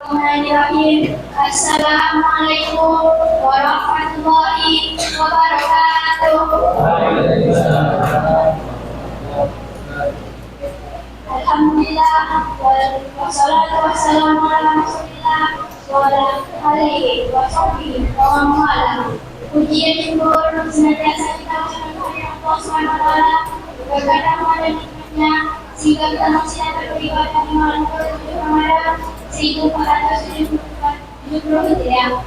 Bismillahirrahmanirrahim. Assalamualaikum warahmatullahi wabarakatuh. Alhamdulillah wassalatu wassalamu ala Rasulillah wa ala alihi wa sahbihi wa man wala. Puji dan syukur senantiasa kita ucapkan kepada Allah Subhanahu wa taala karena pada nikmatnya sehingga kita masih dapat beribadah di malam ke-7 Ramadan 1470 Hijriah.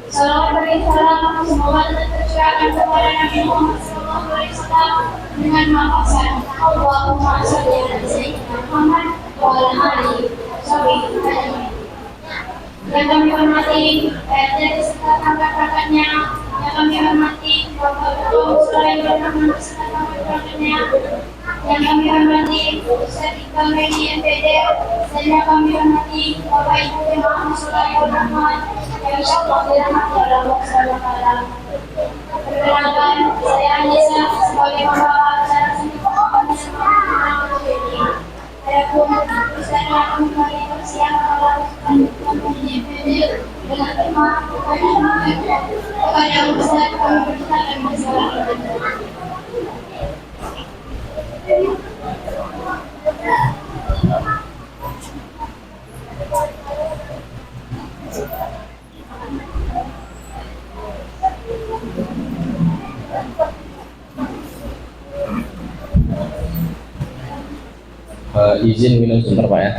Salawat bagi salam semoga tetap tercurahkan kepada Nabi Muhammad SAW dengan maksud Allahumma sholli ala sayyidina Muhammad wa ala alihi wasallam. Yang kami hormati dari serta kakak-kakaknya, yang kami hormati Bapak Ketua Sulaiman Rahman beserta kakak-kakaknya, yang kami hormati Ustaz Iqbal Reni MPD, dan yang kami hormati Bapak Ibu Jemaah Sulaiman Rahman yang insyaallah dirahmati oleh Allah Subhanahu wa taala. Perkenalkan, saya Anissa sebagai pembawa acara seni pemohon ini. Adapun Ustaz yang kami persiapan adalah dengan tema kepada Ustaz kami persilakan masalah. Izin minum sebentar Pak ya.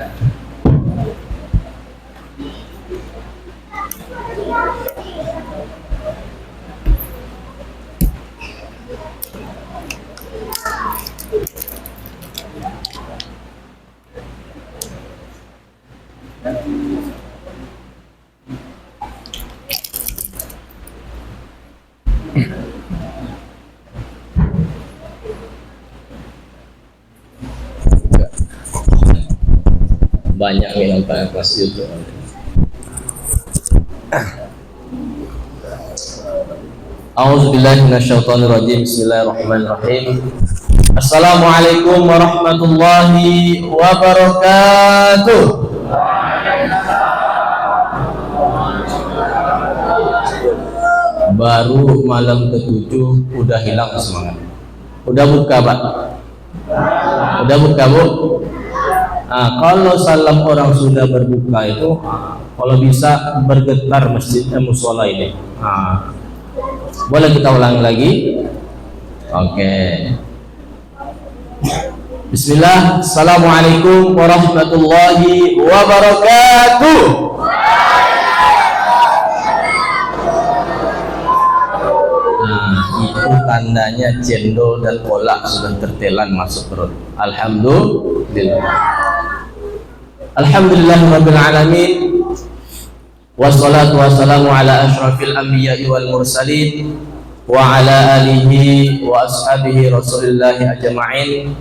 Banyak minum Pak kelas itu. A'udzubillahi minasyaitonirrajim. Bismillahirrahmanirrahim. Assalamualaikum warahmatullahi wabarakatuh. Baru malam ke-7 udah hilang semangat. Udah buka Pak? Udah buka Bu? Nah, kalau salam orang sudah berbuka itu, kalau bisa bergetar masjid musola ini. Nah, boleh kita ulang lagi? Oke. Bismillah. Assalamualaikum warahmatullahi wabarakatuh. Nah, itu tandanya cendol dan kolak sudah tertelan masuk perut. Alhamdulillah. Alhamdulillahirabbil alamin. Wassalatu wassalamu ala asyrafil anbiya'i wal mursalin wa ala alihi wa ashabihi rasulillahi ajma'in.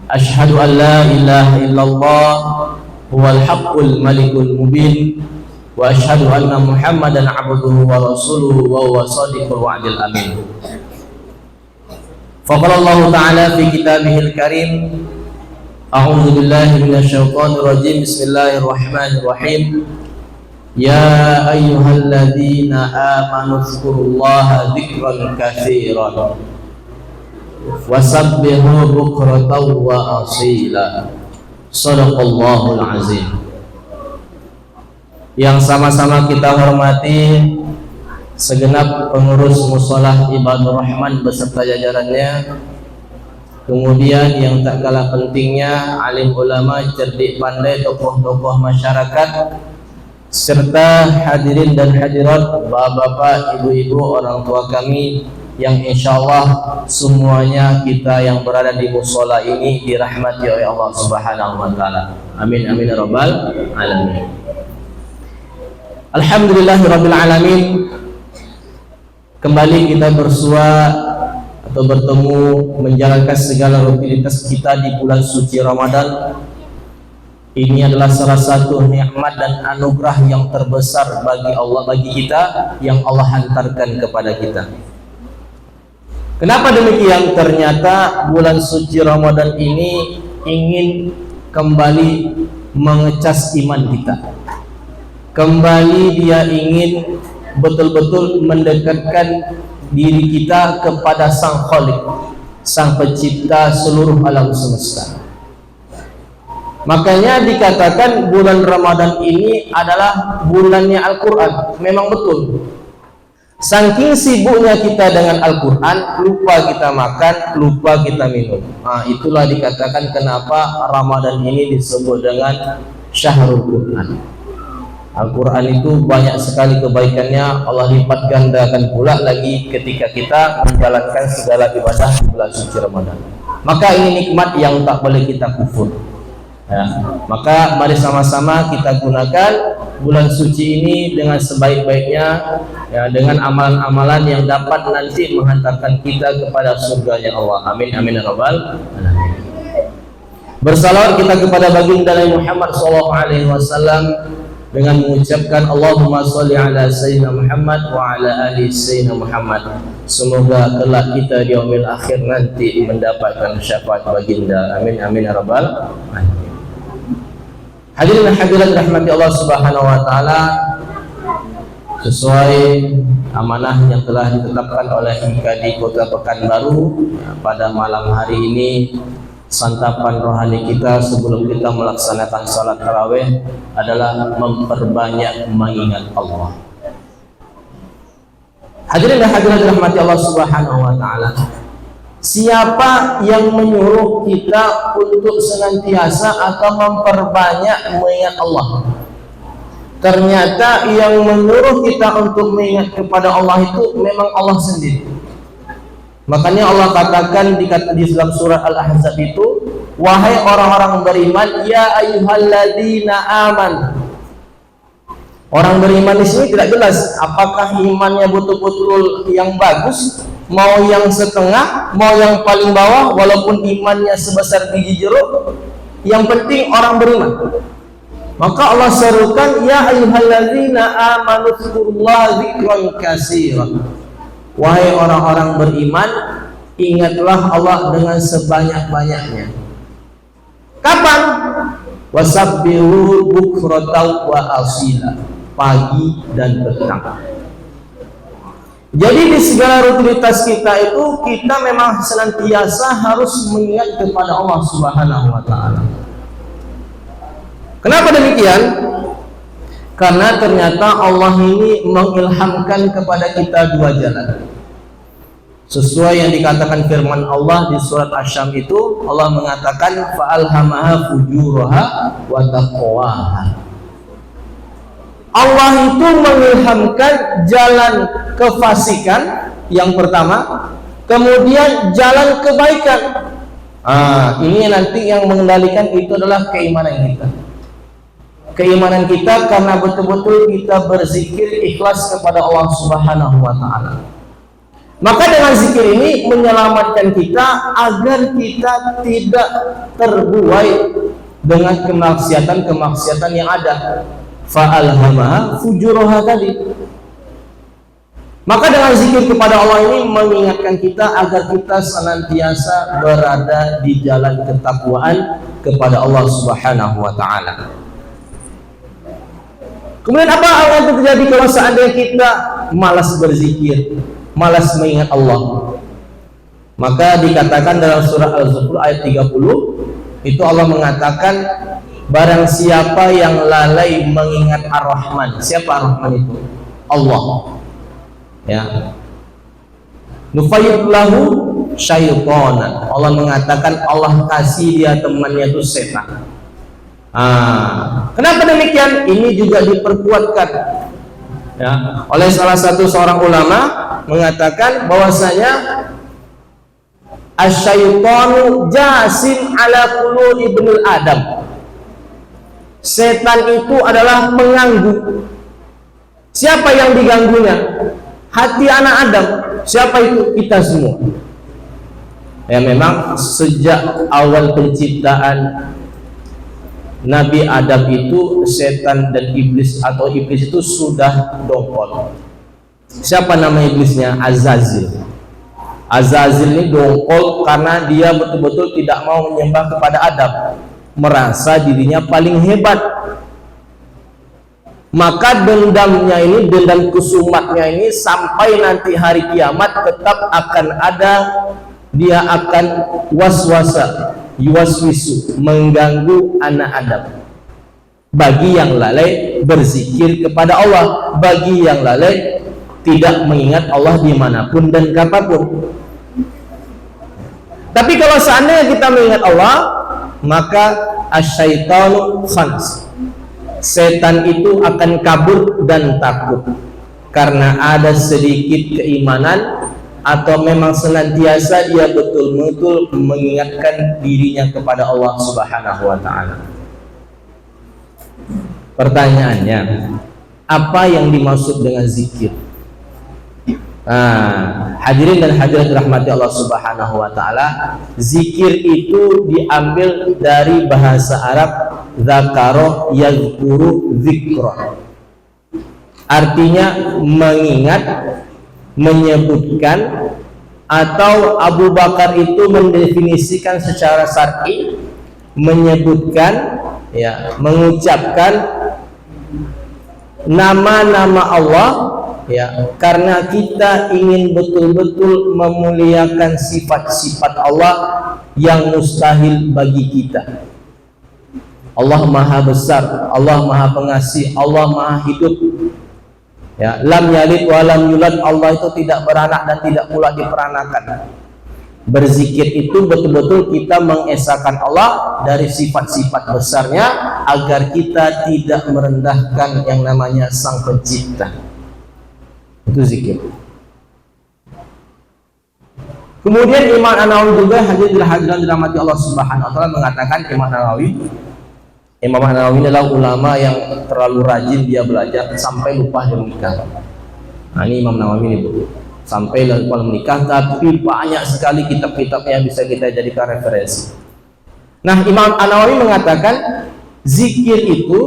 Asyhadu an la ilaha illallah huwal haqqul malikul mubin wa asyhadu anna Muhammadan abduhu wa rasuluhu wa huwa shadiqul wa'dil amin. Faqala Allah ta'ala fi kitabihil karim. A'udzu billahi minasyaitonir rajim. Bismillahirrahmanirrahim. Ya ayyuhalladzina amanu dzkurullaha dzikran katsiran wasabbihu bukratan wa asila. Shadaqallahul azim. Yang sama-sama kita hormati segenap pengurus Musholah Ibadur Rahman beserta jajarannya. Kemudian yang tak kalah pentingnya alim ulama, cerdik pandai, tokoh-tokoh masyarakat, serta hadirin dan hadirat, bapak-bapak, ibu-ibu, orang tua kami yang insyaallah semuanya kita yang berada di mushola ini dirahmati oleh Allah Subhanahu wa taala. Amin amin ya rabbal alamin. Alhamdulillahirabbil alamin. Kembali kita bersua atau bertemu menjalankan segala rutinitas kita di bulan suci Ramadan. Ini adalah salah satu nikmat dan anugerah yang terbesar bagi Allah, bagi kita, yang Allah hantarkan kepada kita. Kenapa demikian? Ternyata bulan suci Ramadan ini ingin kembali mengecas iman kita. kembali dia ingin betul-betul mendekatkan diri kita kepada Sang Khalik, Sang Pencipta seluruh alam semesta. Makanya dikatakan bulan Ramadan ini adalah bulannya Al-Quran. Memang betul. Saking sibuknya kita dengan Al-Quran, lupa kita makan, lupa kita minum. Itulah dikatakan kenapa Ramadan ini disebut dengan Syahrul Quran. Al-Quran itu banyak sekali kebaikannya. Allah lipat gandakan pula lagi ketika kita menjalankan segala ibadah di bulan suci Ramadan. Maka ini nikmat yang tak boleh kita kufur. Ya, maka mari sama-sama kita gunakan bulan suci ini dengan sebaik-baiknya, ya, dengan amalan-amalan yang dapat nanti menghantarkan kita kepada surganya Allah. Amin amin ya rabbal alamin. Bersalawat kita kepada baginda Nabi Muhammad SAW dengan mengucapkan Allahumma sholli ala sayyidina Muhammad wa ala ali sayyidina Muhammad. Semoga kelak kita di yaumil akhir nanti mendapatkan syafaat baginda. Amin amin ya rabbal alamin. Hadirin dan hadirat rahmati Allah Subhanahu wa taala, sesuai amanah yang telah ditetapkan oleh MKD Kota Pekanbaru, pada malam hari ini santapan rohani kita sebelum kita melaksanakan salat tarawih adalah memperbanyak mengingat Allah. Hadirin dan hadirat rahmati Allah Subhanahu wa taala, siapa yang menyuruh kita untuk senantiasa atau memperbanyak mengingat Allah? Ternyata yang menyuruh kita untuk mengingat kepada Allah itu memang Allah sendiri. Makanya Allah katakan di dalam surah Al-Ahzab itu, wahai orang-orang beriman, ya ayyuhalladzina amanu. Orang beriman di sini tidak jelas apakah imannya betul-betul yang bagus, mau yang setengah, mau yang paling bawah, walaupun imannya sebesar biji jeruk, yang penting orang beriman. Maka Allah serukan, ya ayyuhalladzina amanu dzkurullaha dzikran katsiran. Wahai orang-orang beriman, ingatlah Allah dengan sebanyak-banyaknya. Kapan? Wasabbihu bukratan wa asila, pagi dan petang. Jadi di segala rutinitas kita itu, kita memang senantiasa harus mengingat kepada Allah Subhanahu wa taala. Kenapa demikian? Karena ternyata Allah ini mengilhamkan kepada kita dua jalan. Sesuai yang dikatakan firman Allah di surat Asy-Syams itu, Allah mengatakan fa'alhamaha fujuraha wa taqwaha. Allah itu mengilhamkan jalan kefasikan yang pertama, kemudian jalan kebaikan. Ini nanti yang mengendalikan itu adalah keimanan kita. Keimanan kita karena betul-betul kita berzikir ikhlas kepada Allah Subhanahu wa taala. Maka dengan zikir ini menyelamatkan kita agar kita tidak terbuai dengan kemaksiatan yang ada. Fa'alhamaha fujuraha tadi. Maka dengan zikir kepada Allah ini mengingatkan kita agar kita senantiasa berada di jalan ketakwaan kepada Allah Subhanahu wa taala. Kemudian apa yang terjadi kalau seandainya kita malas berzikir, malas mengingat Allah? Maka dikatakan dalam surah Al-Zukhruf ayat 30 itu Allah mengatakan, barang siapa yang lalai mengingat Ar-Rahman. Siapa Ar-Rahman itu? Allah. Ya. Nufayyid lahu syaitanan. Allah mengatakan Allah kasih dia temannya itu setan. Kenapa demikian? Ini juga diperkuatkan, ya, oleh seorang ulama mengatakan bahwasanya asyaitanu jasim ala qulubi ibnul Adam. Setan itu adalah pengganggu. Siapa yang diganggunya? Hati anak Adam. Siapa itu? Kita semua. Ya, memang sejak awal penciptaan Nabi Adam itu setan dan iblis atau iblis itu sudah dongkol. Siapa nama iblisnya? Azazil. Azazil ini dongkol karena dia betul-betul tidak mau menyembah kepada Adam, merasa dirinya paling hebat. maka dendamnya ini, dendam kusumatnya ini sampai nanti hari kiamat tetap akan ada, dia akan waswasa, yuwaswisu, mengganggu anak Adam. Bagi yang lalai berzikir kepada Allah, bagi yang lalai tidak mengingat Allah dimanapun dan kapanpun. Tapi kalau seandainya kita mengingat Allah, maka asyaitanu khans, setan itu akan kabur dan takut karena ada sedikit keimanan, atau memang senantiasa dia betul-betul mengingatkan dirinya kepada Allah Subhanahu wa ta'ala. Pertanyaannya, apa yang dimaksud dengan zikir? Hadirin dan hadirat rahmati Allah Subhanahu wa ta'ala, zikir itu diambil dari bahasa Arab dzakara yadhkuru dzikra, artinya mengingat, menyebutkan, atau Abu Bakar itu mendefinisikan secara syar'i, menyebutkan, ya, mengucapkan nama-nama Allah, ya, karena kita ingin betul-betul memuliakan sifat-sifat Allah yang mustahil bagi kita. Allah maha besar, Allah maha pengasih, Allah maha hidup, ya, lam yalid wa lam yulad, Allah itu tidak beranak dan tidak pula diperanakan. Berzikir itu betul-betul kita mengesahkan Allah dari sifat-sifat besarnya agar kita tidak merendahkan yang namanya Sang Pencipta. Itu zikir. Kemudian Imam An-Nawawi juga, hadirin dirahmati Allah Subhanahu wa ta'ala, mengatakan Imam An-Nawawi adalah ulama yang terlalu rajin dia belajar sampai lupa dia menikah. Nah, ini Imam Nawawi ini betul, sampai lupa menikah, tapi banyak sekali kitab-kitab yang bisa kita jadikan referensi. Nah, Imam An-Nawawi mengatakan zikir itu,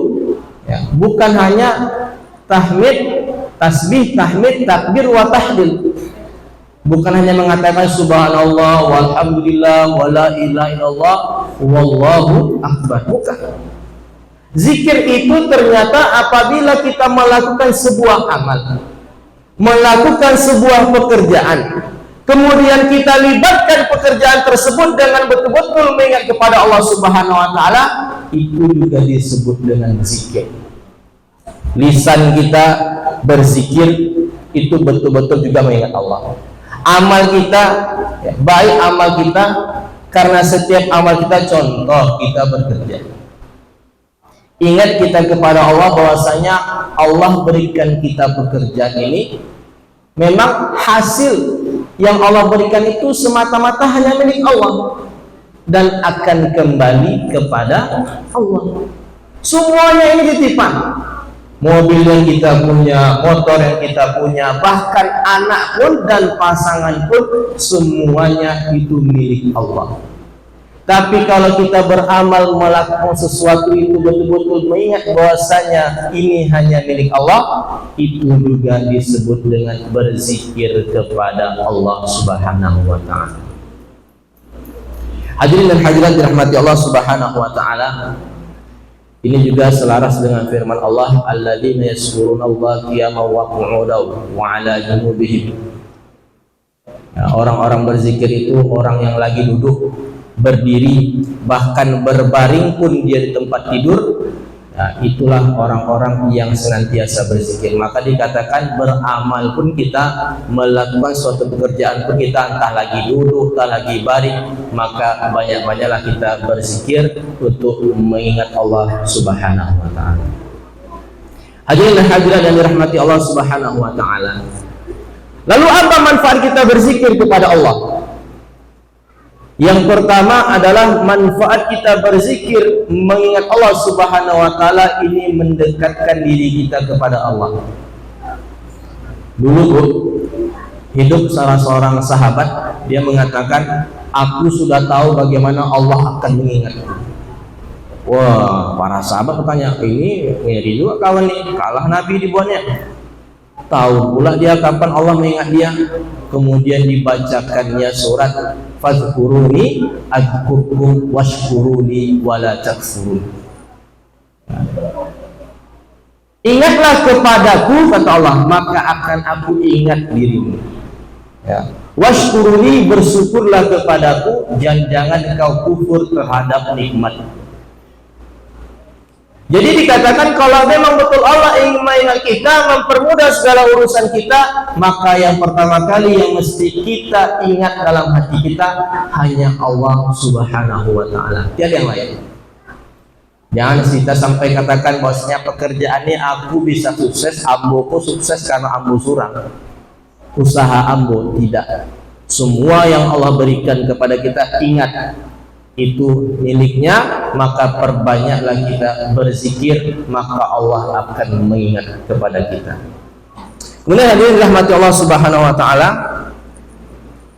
ya, bukan hanya tahmid, tasbih, tahmid, takbir, wa tahlil. Bukan hanya mengatakan subhanallah, walhamdulillah, wala ilaha illallah, wallahu akbar. Bukan. Zikir itu ternyata apabila kita melakukan sebuah amal, melakukan sebuah pekerjaan, kemudian kita libatkan pekerjaan tersebut dengan betul-betul mengingat kepada Allah Subhanahu wa ta'ala, itu juga disebut dengan zikir. Lisan kita berzikir itu betul-betul juga mengingat Allah. Amal kita, ya, baik amal kita, karena setiap amal kita, contoh kita bekerja, ingat kita kepada Allah bahwasanya Allah berikan kita pekerjaan ini, memang hasil yang Allah berikan itu semata-mata hanya milik Allah dan akan kembali kepada Allah. Semuanya ini titipan. Mobil yang kita punya, motor yang kita punya, bahkan anak pun dan pasangan pun, semuanya itu milik Allah. Tapi kalau kita beramal, melakukan sesuatu itu betul-betul mengingat bahwasanya ini hanya milik Allah, itu juga disebut dengan berzikir kepada Allah Subhanahu wa ta'ala. Hadirin dan hadirat dirahmati Allah Subhanahu wa ta'ala, ini juga selaras dengan firman Allah, alladzina yazkurunallaha qiyaman wa qu'udan wa 'ala junubihim. Ya, orang-orang berzikir itu orang yang lagi duduk, berdiri, bahkan berbaring pun dia di tempat tidur. Nah, itulah orang-orang yang senantiasa berzikir. Maka dikatakan beramal pun kita, melakukan suatu pekerjaan pun kita, entah lagi duduk, entah lagi baring, maka banyak-banyaklah kita berzikir untuk mengingat Allah Subhanahu wa ta'ala. Hadirin dan hadirat yang dirahmati Allah Subhanahu wa ta'ala, lalu apa manfaat kita berzikir kepada Allah? Yang pertama adalah manfaat kita berzikir mengingat Allah Subhanahu wa ta'ala ini mendekatkan diri kita kepada Allah. Dulu hidup salah seorang sahabat, dia mengatakan, aku sudah tahu bagaimana Allah akan mengingatku. Wah, para sahabat bertanya, ini ngeri juga kawan nih, kalah Nabi dibuatnya. Tahu pula dia kapan Allah mengingat dia. Kemudian dibacakannya surat fadhkuruni adkurkum washkuruni wala takfurun. Ingatlah kepadaku, kata Allah, maka akan aku ingat dirimu. Ya. Washkuruni, bersyukurlah kepadaku, jangan kau kufur terhadap nikmat. Jadi dikatakan kalau memang betul Allah ingin mengingat kita, mempermudah segala urusan kita, maka yang pertama kali yang mesti kita ingat dalam hati kita hanya Allah Subhanahu wa Ta'ala, tiada yang lain. Jangan kita sampai katakan bahwasanya pekerjaannya aku bisa sukses, amboku sukses karena ambo surang, usaha ambo. Tidak. Semua yang Allah berikan kepada kita, ingat itu miliknya, maka perbanyaklah kita berzikir, maka Allah akan mengingat kepada kita. Kemudian hadirin rahmati Allah Subhanahu wa Ta'ala,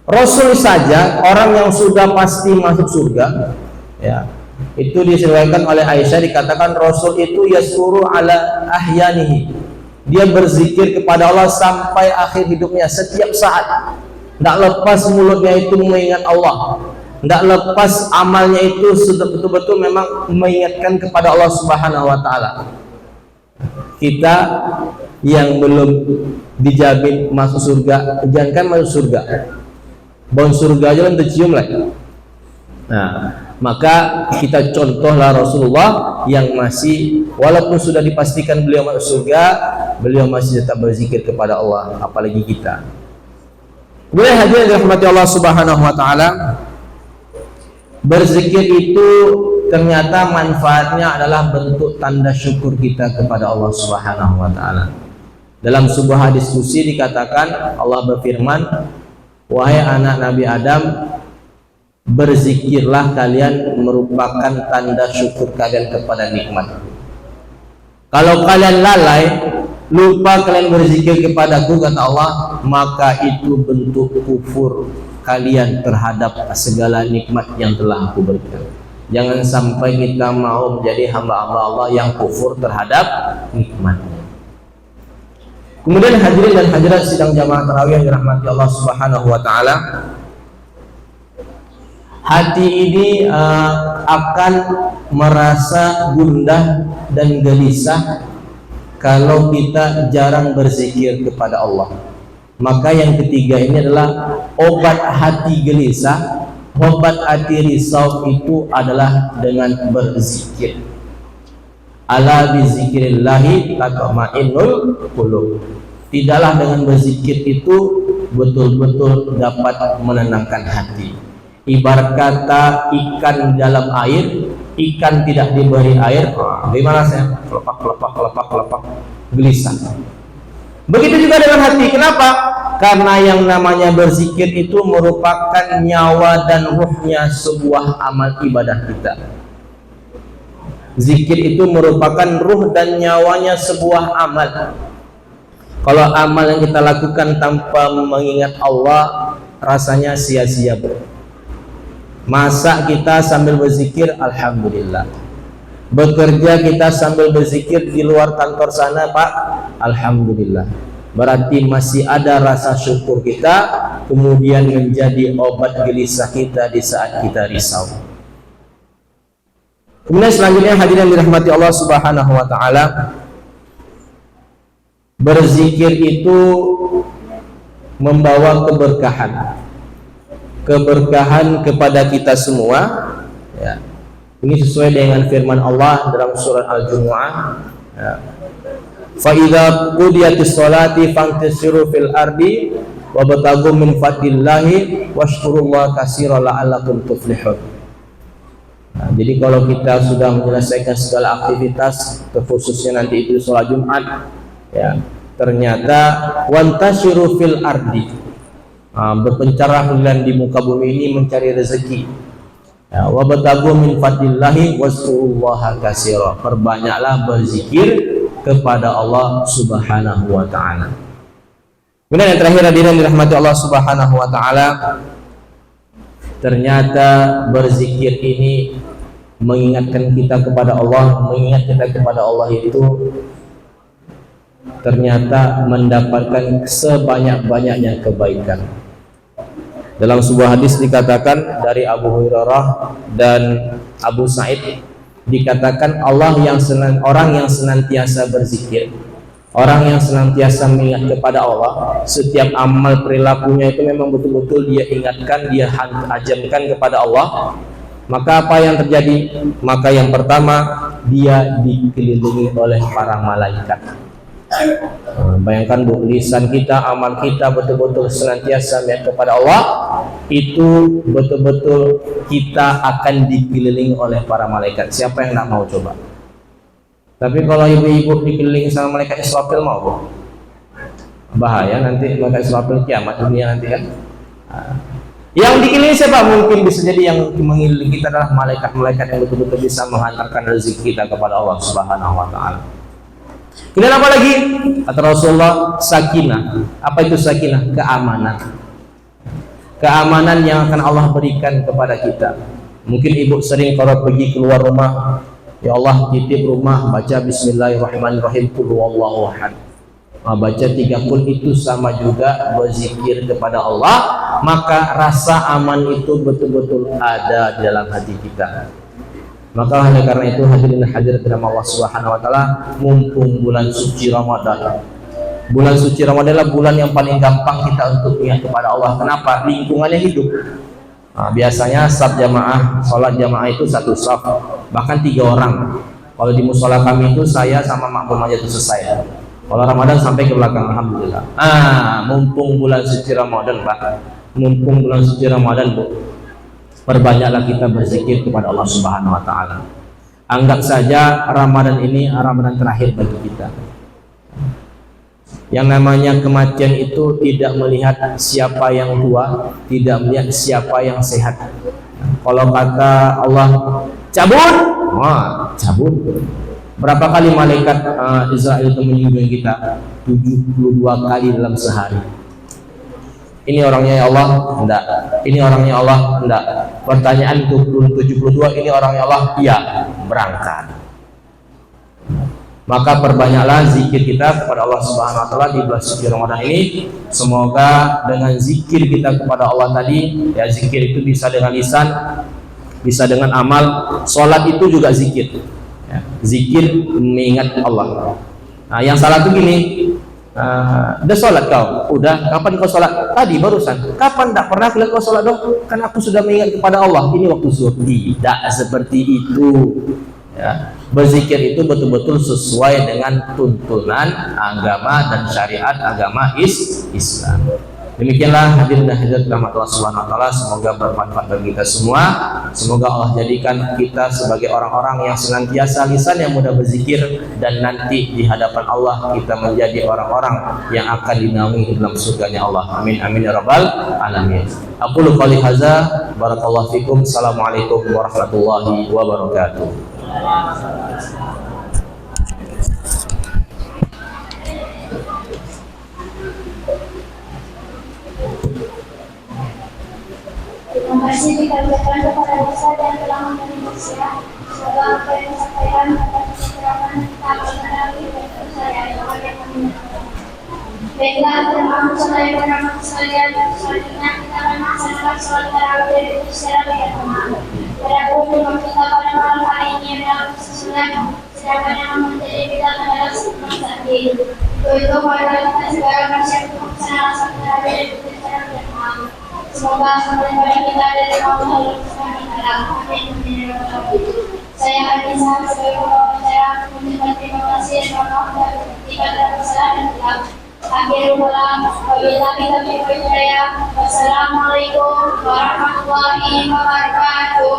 Rasul saja, orang yang sudah pasti masuk surga, ya, itu disebutkan oleh Aisyah, dikatakan Rasul itu yasuru ala ahyanihi, dia berzikir kepada Allah sampai akhir hidupnya, setiap saat, tidak lepas mulutnya itu mengingat Allah, tidak lepas amalnya itu sudah betul-betul memang mengingatkan kepada Allah Subhanahu wa Ta'ala. Kita yang belum dijamin masuk surga, jangankan masuk surga, bau surga aja kan tercium lah. Nah, maka kita contohlah Rasulullah yang masih, walaupun sudah dipastikan beliau masuk surga, beliau masih tetap berzikir kepada Allah, apalagi kita. Kemudian hadirin dirahmati Allah Subhanahu wa Ta'ala, berzikir itu ternyata manfaatnya adalah bentuk tanda syukur kita kepada Allah Subhanahu wa Ta'ala. Dalam sebuah diskusi dikatakan, Allah berfirman, wahai anak Nabi Adam, berzikirlah kalian, merupakan tanda syukur kalian kepada nikmat. Kalau kalian lalai, lupa kalian berzikir kepadaku, kata Allah, maka itu bentuk kufur kalian terhadap segala nikmat yang telah aku berikan. Jangan sampai kita mau menjadi hamba-hamba Allah yang kufur terhadap nikmatnya. Kemudian hadirin dan hadirat sidang jamaah tarawih yang dirahmati Allah Subhanahu wa Ta'ala, hati ini akan merasa gundah dan gelisah kalau kita jarang berzikir kepada Allah. Maka yang ketiga ini adalah obat hati gelisah, obat hati risau itu adalah dengan berzikir. Ala bizikrillahi tatma'innul qulub. Tidaklah dengan berzikir itu betul-betul dapat menenangkan hati. Ibarat kata ikan dalam air, ikan tidak diberi air, gimana saya? Kelepak, gelisah. Begitu juga dengan hati. Kenapa? Karena yang namanya berzikir itu merupakan nyawa dan ruhnya sebuah amal ibadah kita. Zikir itu merupakan ruh dan nyawanya sebuah amal. Kalau amal yang kita lakukan tanpa mengingat Allah, rasanya sia-sia. Masak kita sambil berzikir, alhamdulillah. Bekerja kita sambil berzikir di luar kantor sana, Pak, alhamdulillah. Berarti masih ada rasa syukur kita, kemudian menjadi obat gelisah kita di saat kita risau. Kemudian selanjutnya hadirin dirahmati Allah Subhanahu wa Ta'ala, berzikir itu membawa keberkahan. Keberkahan kepada kita semua, ya. Ini sesuai dengan firman Allah dalam surat Al-Jumu'ah, ya. Fa idza qudiyatis sholati fantasiru fil ardi wabtaghu min fadlillahi washkurullaha katsiran la'allakum tuflihun. Nah, jadi kalau kita sudah menyelesaikan segala aktivitas, khususnya nanti itu sholat Jumat, ya, ternyata wantasiru fil ardi, berpencarah di muka bumi ini mencari rezeki. Ya, wabtaghu min fadlillahi washkurullaha katsiran. Perbanyaklah berzikir kepada Allah Subhanahu wa Ta'ala. Kemudian yang terakhir hadirin dirahmati Allah Subhanahu wa Ta'ala, ternyata berzikir ini mengingatkan kita kepada Allah. Mengingat kita kepada Allah itu ternyata mendapatkan sebanyak-banyaknya kebaikan. Dalam sebuah hadis dikatakan dari Abu Hurairah dan Abu Sa'id, dikatakan orang yang senantiasa berzikir, Orang yang senantiasa mengingat kepada Allah, setiap amal perilakunya itu memang betul-betul dia ingatkan, dia ajamkan kepada Allah. Maka apa yang terjadi? Maka yang pertama, dia dikelilingi oleh para malaikat. Bayangkan Bu, lisan kita, amal kita betul-betul senantiasa mengingat kepada Allah, itu betul-betul kita akan dikelilingi oleh para malaikat. Siapa yang tidak mau coba? Tapi kalau ibu-ibu dikelilingi sama malaikat Israfil, mau Bu? Bahaya nanti malaikat Israfil kiamat dunia nanti kan. Yang dikelilingi siapa? Mungkin bisa jadi yang mengelilingi kita adalah malaikat-malaikat yang betul-betul bisa menghantarkan rezeki kita kepada Allah Subhanahu wa taala. Kemudian apa lagi? Kata Rasulullah, sakinah. Apa itu sakinah? Keamanan. Keamanan yang akan Allah berikan kepada kita. Mungkin ibu sering kalau pergi keluar rumah, ya Allah titip rumah, baca bismillahirrahmanirrahim, qul huwallahu ahad. Baca 3 qul itu sama juga berzikir kepada Allah, maka rasa aman itu betul-betul ada di dalam hati kita. Maka oleh karena itu hadirin hadirat dalam Allah Subhanahu wa taala, mumpung bulan suci Ramadan. Bulan suci Ramadan adalah bulan yang paling gampang kita untuk ingat kepada Allah. Kenapa? Lingkungannya hidup. Biasanya saf jamaah, sholat jamaah itu 1 saf, bahkan 3 orang. Kalau di musola kami itu saya sama makmum aja itu selesai. Kalau Ramadan sampai ke belakang, alhamdulillah. Mumpung bulan suci Ramadan, Pak. Mumpung bulan suci Ramadan, Bu. Perbanyaklah kita berzikir kepada Allah Subhanahu wa taala. Anggap saja Ramadan ini Ramadan terakhir bagi kita. Yang namanya kematian itu tidak melihat siapa yang tua, tidak melihat siapa yang sehat. Kalau kata Allah cabut, cabut. Berapa kali malaikat Israel itu menyinggung kita? 72 kali dalam sehari. Ini orangnya ya Allah? Enggak. Ini orangnya Allah? Enggak. Pertanyaan 72, ini orangnya Allah? Iya. Berangkat. Maka perbanyaklah zikir kita kepada Allah Subhanahu wa taala di bulan suci Ramadan ini. Semoga dengan zikir kita kepada Allah tadi, ya zikir itu bisa dengan lisan, bisa dengan amal. Salat itu juga zikir. Ya, zikir mengingat Allah. Nah, yang salah tuh gini, udah sholat kau? Udah. Kapan kau sholat? Tadi barusan. Kapan? Tak pernah kalian kau sholat dong? Kan aku sudah mengingat kepada Allah. Ini waktu zuhur. Tidak seperti itu. Ya. Berzikir itu betul-betul sesuai dengan tuntunan agama dan syariat agama Islam. Demikianlah hadirin dan hadirat rahmat Allah Subhanahu wa taala, semoga bermanfaat bagi kita semua. Semoga Allah jadikan kita sebagai orang-orang yang senantiasa lisan yang mudah berzikir, dan nanti di hadapan Allah kita menjadi orang-orang yang akan dinaungi dalam surganya Allah. Amin amin ya rabbal alamin. Aqulu qouli hadza, barakallahu fikum. Assalamualaikum warahmatullahi wabarakatuh. Terima kasih kita ucapkan kepada Ustaz yang telah memberi nasihat. Semoga apa yang disampaikan dapat diterapkan kita mengenali dan percaya kepada kami. Baiklah, terima kasih kepada sekalian. Selanjutnya kita akan melaksanakan sholat tarawih secara berjamaah. Adapun rumah kita pada malam hari ini adalah sesudah, sedangkan yang menjadi bid'ah adalah sebelum takbir. Untuk pada kita segala macam melaksanakan sholat tarawih secara berjamaah. Semoga kepada kita dari Allah Subhanahu wa taala. Amin. Saya Anissa sebagai pembicara mengucapkan terima kasih dan maaf jika ada kesalahan dan hilaf. Akhirul kalam, wabillahi taufiq wal hidayah. Wassalamualaikum warahmatullahi wabarakatuh.